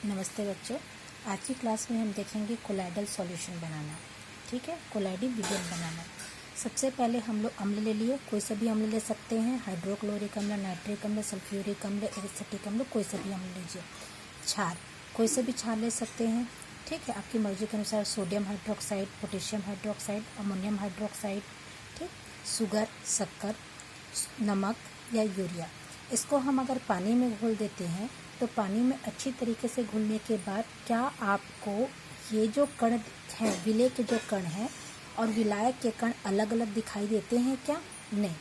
नमस्ते बच्चों। आज की क्लास में हम देखेंगे कोलाइडल सॉल्यूशन बनाना। ठीक है, कोलाइडल विलयन बनाना। सबसे पहले हम लोग अम्ल ले लिए, कोई सा भी अम्ल ले सकते हैं, हाइड्रोक्लोरिक अम्ल, नाइट्रिक अम्ल, सल्फ्यूरिक अम्ल, एसिटिक अम्ल, कोई सा भी अम्ल लीजिए। क्षार, कोई सा भी क्षार ले सकते हैं। ठीक है, आपकी मर्जी के अनुसार sodium hydroxide, potassium hydroxide, ammonium hydroxide, ठीक, शुगर, शक्कर, नमक या यूरिया। इसको हम अगर पानी में घोल देते हैं तो पानी में अच्छी तरीके से घुलने के बाद क्या आपको ये जो कण हैं, विलय के जो कण हैं और विलायक के कण अलग अलग दिखाई देते हैं क्या? नहीं।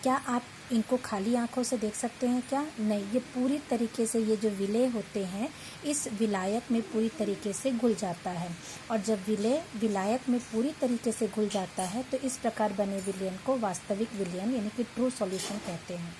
क्या आप इनको खाली आंखों से देख सकते हैं क्या? नहीं। ये पूरी तरीके से ये जो विलय होते हैं इस विलायक में पूरी तरीके से घुल जाता है, और जब विलय विलायक में पूरी तरीके से घुल जाता है तो इस प्रकार बने विलयन को वास्तविक विलयन यानी कि ट्रू सॉल्यूशन कहते हैं।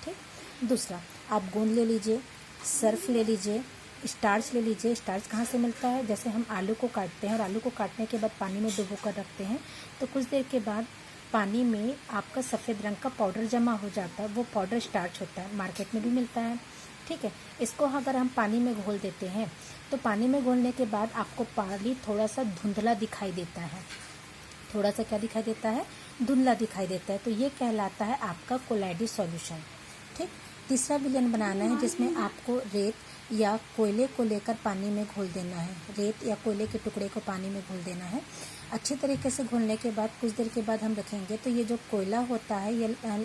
ठीक। दूसरा, आप गोंद ले लीजिए, सर्फ ले लीजिए, स्टार्च ले लीजिए। स्टार्च कहाँ से मिलता है? जैसे हम आलू को काटते हैं और आलू को काटने के बाद पानी में डुबो कर रखते हैं तो कुछ देर के बाद पानी में आपका सफ़ेद रंग का पाउडर जमा हो जाता है, वो पाउडर स्टार्च होता है, मार्केट में भी मिलता है। ठीक है, इसको अगर हम पानी में घोल देते हैं तो पानी में घोलने के बाद आपको पानी थोड़ा सा धुंधला दिखाई देता है। थोड़ा सा क्या दिखाई देता है? धुंधला दिखाई देता है। तो ये कहलाता है आपका कोलाइडल सॉल्यूशन। ठीक। तीसरा विलयन बनाना है जिसमें आपको रेत या कोयले को लेकर पानी में घोल देना है। रेत या कोयले के टुकड़े को पानी में घोल देना है। अच्छी तरीके से घोलने के बाद कुछ देर के बाद हम रखेंगे तो ये जो कोयला होता है या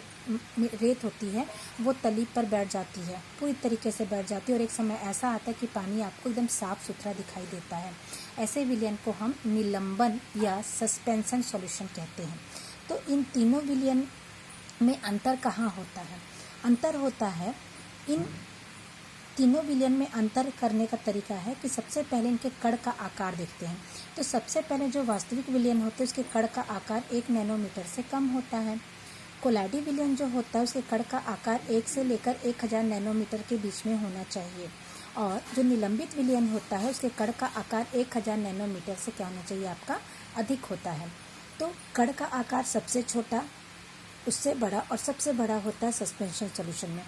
रेत होती है वो तली पर बैठ जाती है, पूरी तरीके से बैठ जाती है, और एक समय ऐसा आता है कि पानी आपको एकदम साफ सुथरा दिखाई देता है। ऐसे विलयन को हम निलंबन या सस्पेंशन सॉल्यूशन कहते हैं। तो इन तीनों विलयन में अंतर कहाँ होता है? अंतर होता है इन तीनों विलयन में अंतर करने का तरीका है कि सबसे पहले इनके कण का आकार देखते हैं। तो सबसे पहले जो वास्तविक विलयन होते हैं उसके कण का आकार 1 नैनोमीटर से कम होता है। कोलाइडल विलयन जो होता है उसके कण का आकार 1 से लेकर 1000 नैनोमीटर के बीच में होना चाहिए, और जो निलंबित विलयन होता है उसके कण का आकार 1000 नैनोमीटर से क्या होना चाहिए? आपका अधिक होता है। तो कण का आकार सबसे छोटा, उससे बड़ा और सबसे बड़ा होता है सस्पेंशन सॉल्यूशन में।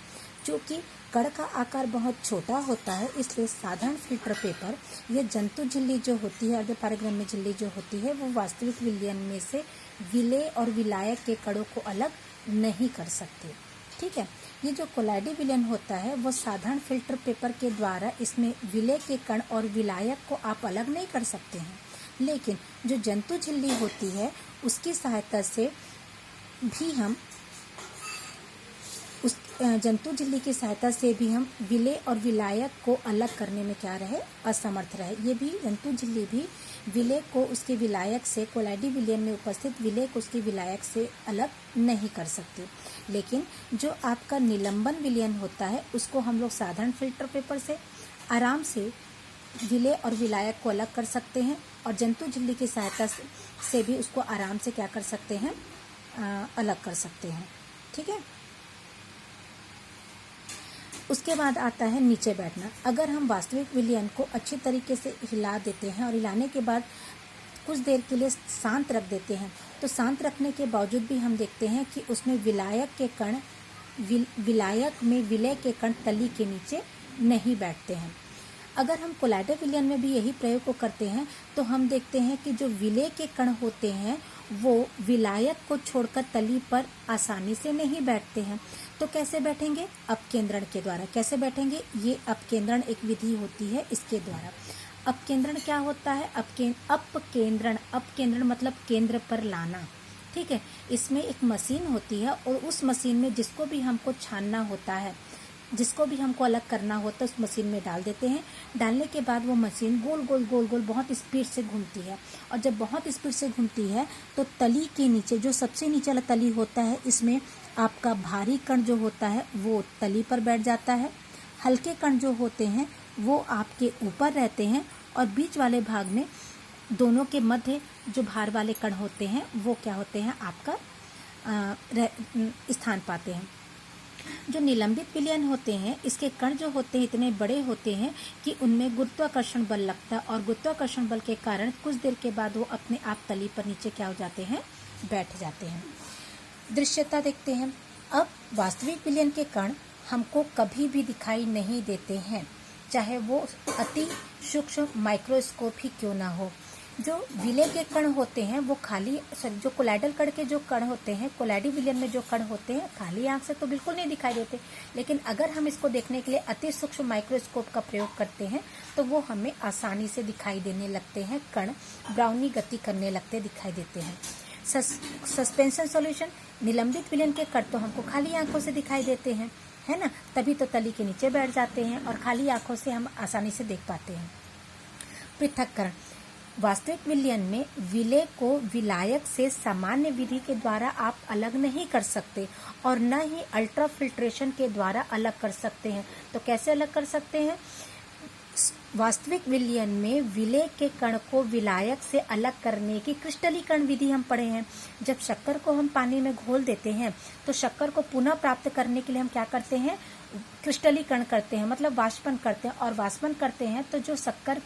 क्योंकि कण का आकार बहुत छोटा होता है इसलिए साधारण फिल्टर पेपर या जंतु झिल्ली जो होती है, अर्धपारगम्य झिल्ली जो होती है, वो वास्तविक विलयन में से विलय और विलायक के कणों को अलग नहीं कर सकते। ठीक है, ये जो कोलाइडल विलयन होता है वो साधारण फिल्टर पेपर के द्वारा इसमें विलय के कण और विलायक को आप अलग नहीं कर सकते हैं, लेकिन जो जंतु झिल्ली होती है उसकी सहायता से भी हम उस जंतु झिल्ली की सहायता से भी हम विलय और विलायक को अलग करने में क्या रहे? असमर्थ रहे। ये भी जंतु झिल्ली भी विलय को उसके विलायक से, कोलाइडल विलयन में उपस्थित विलय को उसके विलायक से अलग नहीं कर सकते। लेकिन जो आपका निलंबन विलयन होता है उसको हम लोग साधारण फिल्टर पेपर से आराम से विलय और विलायक को अलग कर सकते हैं, और जंतु झिल्ली की सहायता से भी उसको आराम से क्या कर सकते हैं? अलग कर सकते हैं। ठीक है। उसके बाद आता है नीचे बैठना। अगर हम वास्तविक विलयन को अच्छी तरीके से हिला देते हैं और हिलाने के बाद कुछ देर के लिए शांत रख देते हैं तो शांत रखने के बावजूद भी हम देखते हैं कि उसमें विलायक के कण विलायक में विलय के कण तली के नीचे नहीं बैठते हैं। अगर हम कोलाइडल विलयन में भी यही प्रयोग को करते हैं तो हम देखते हैं कि जो विलय के कण होते हैं वो विलायक को छोड़कर तली पर आसानी से नहीं बैठते हैं। तो कैसे बैठेंगे? अपकेंद्रण के द्वारा। कैसे बैठेंगे? ये अपकेंद्रण एक विधि होती है, इसके द्वारा। अपकेंद्रण क्या होता है? अपकेंद्रण मतलब केंद्र पर लाना। ठीक है, इसमें एक मशीन होती है और उस मशीन में जिसको भी हमको छानना होता है, जिसको भी हमको अलग करना होता है उस मशीन में डाल देते हैं। डालने के बाद वो मशीन गोल गोल गोल गोल बहुत स्पीड से घूमती है, और जब बहुत स्पीड से घूमती है तो तली के नीचे जो सबसे नीचे वाला तली होता है इसमें आपका भारी कण जो होता है वो तली पर बैठ जाता है, हल्के कण जो होते हैं वो आपके ऊपर रहते हैं, और बीच वाले भाग में दोनों के मध्य जो भार वाले कण होते हैं वो क्या होते हैं? आपका स्थान पाते हैं। जो निलंबित विलयन होते हैं इसके कण जो होते हैं इतने बड़े होते हैं कि उनमें गुरुत्वाकर्षण बल लगता है, और गुरुत्वाकर्षण बल के कारण कुछ देर के बाद वो अपने आप तली पर नीचे क्या हो जाते हैं? बैठ जाते हैं। दृश्यता देखते हैं। अब वास्तविक विलयन के कण हमको कभी भी दिखाई नहीं देते हैं, चाहे वो अति सूक्ष्म माइक्रोस्कोप ही क्यों ना हो। जो विलय के कण होते हैं वो जो कोलाइडल कण के जो कण होते हैं, कोलाइडी विलयन में जो कण होते हैं, खाली आंख से तो बिल्कुल नहीं दिखाई देते, लेकिन अगर हम इसको देखने के लिए अति सूक्ष्म माइक्रोस्कोप का प्रयोग करते हैं तो वो हमें आसानी से दिखाई देने लगते हैं, कण ब्राउनी गति करने लगते दिखाई देते हैं। सस्पेंशन सॉल्यूशन, निलंबित विलयन के कण तो हमको खाली आंखों से दिखाई देते हैं, है ना, तभी तो तली के नीचे बैठ जाते हैं और खाली आंखों से हम आसानी से देख पाते हैं। पृथक्करण, वास्तविक विलयन में विलय को विलायक से सामान्य विधि के द्वारा आप अलग नहीं कर सकते और न ही अल्ट्राफिल्ट्रेशन के द्वारा अलग कर सकते हैं। तो कैसे अलग कर सकते हैं? वास्तविक विलयन में विलय के कण को विलायक से अलग करने की क्रिस्टलीकरण विधि हम पढ़े हैं। जब शक्कर को हम पानी में घोल देते हैं तो शक्कर को पुनः प्राप्त करने के लिए हम क्या करते हैं? क्रिस्टलीकरण करते हैं, मतलब वाष्पन करते हैं। और वाष्पन करते हैं तो जो शक्कर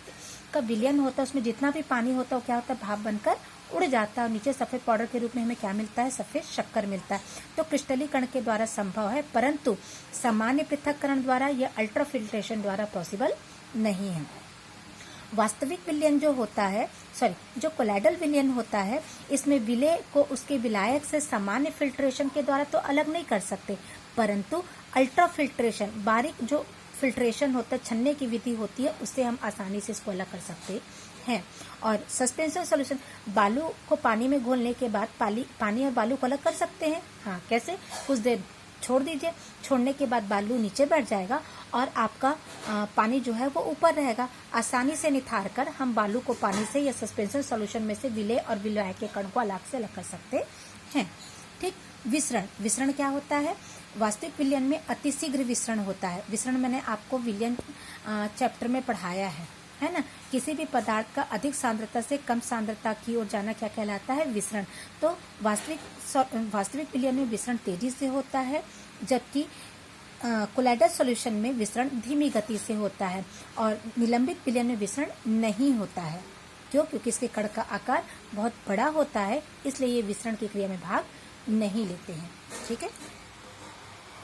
का विलयन होता है उसमें जितना भी पानी होता है वो क्या होता है? भाप बनकर उड़ जाता है और नीचे सफेद पाउडर के रूप में हमें क्या मिलता है? सफेद शक्कर मिलता है। तो क्रिस्टलीकरण के द्वारा संभव है, परंतु सामान्य पृथक्करण द्वारा या अल्ट्राफिल्ट्रेशन द्वारा पॉसिबल नहीं है। वास्तविक विलयन जो कोलाइडल विलयन होता है, इसमें विलय को उसके विलायक से सामान्य फिल्ट्रेशन के द्वारा तो अलग नहीं कर सकते, परंतु अल्ट्राफिल्ट्रेशन, बारीक जो फिल्ट्रेशन होता है, छन्ने की विधि होती है, उससे हम आसानी से इसको अलग कर सकते हैं। और सस्पेंशन सॉल्यूशन, बालू को पानी में घोलने के बाद पानी और बालू को अलग कर सकते हैं। हाँ, कैसे? कुछ देर छोड़ दीजिए, छोड़ने के बाद बालू नीचे बैठ जाएगा और आपका पानी जो है वो ऊपर रहेगा। आसानी से निथार कर हम बालू को पानी से या सस्पेंशन सॉल्यूशन में से विलय और विलायक के कण को अलग से अलग कर सकते हैं। ठीक। विसरण क्या होता है? वास्तविक विलयन में अतिशीघ्र विसरण होता है। विसरण मैंने आपको विलयन चैप्टर में पढ़ाया है ना। किसी भी पदार्थ का अधिक सांद्रता से कम सांद्रता की ओर जाना क्या कहलाता है? विसरण। तो वास्तविक विलयन में विसरण तेजी से होता है, जबकि कोलाइडल सॉल्यूशन में विसरण धीमी गति से होता है और निलंबित विलयन में विसरण नहीं होता है। क्यों? क्योंकि इसके कण का आकार बहुत बड़ा होता है, इसलिए ये विसरण की क्रिया में भाग नहीं लेते हैं। ठीक है।